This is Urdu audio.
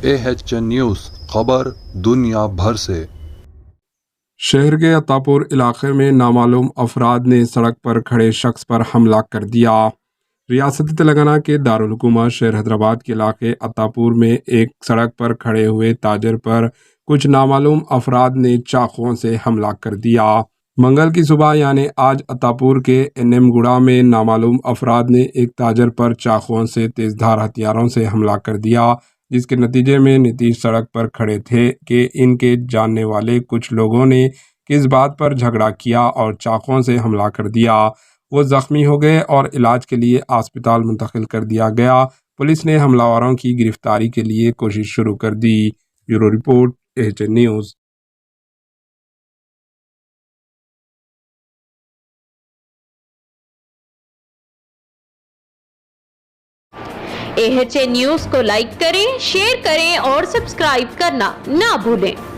AHN نیوز خبر دنیا بھر سے۔ شہر کے عطاپور علاقے میں نامعلوم افراد نے سڑک پر کھڑے شخص پر حملہ کر دیا۔ ریاست تلنگانہ کے دارالحکومت شہر حیدرآباد کے علاقے عطاپور میں ایک سڑک پر کھڑے ہوئے تاجر پر کچھ نامعلوم افراد نے چاقوؤں سے حملہ کر دیا۔ منگل کی صبح یعنی آج عطاپور کے NM گڑا میں نامعلوم افراد نے ایک تاجر پر چاقوؤں سے تیز دھار ہتھیاروں سے حملہ کر دیا، جس کے نتیجے میں نتیش سڑک پر کھڑے تھے کہ ان کے جاننے والے کچھ لوگوں نے کس بات پر جھگڑا کیا اور چاقوؤں سے حملہ کر دیا۔ وہ زخمی ہو گئے اور علاج کے لیے اسپتال منتقل کر دیا گیا۔ پولیس نے حملہ آوروں کی گرفتاری کے لیے کوشش شروع کر دی۔ Bureau report AHN news. AHN news کو لائک کریں، شیئر کریں اور سبسکرائب کرنا نہ بھولیں۔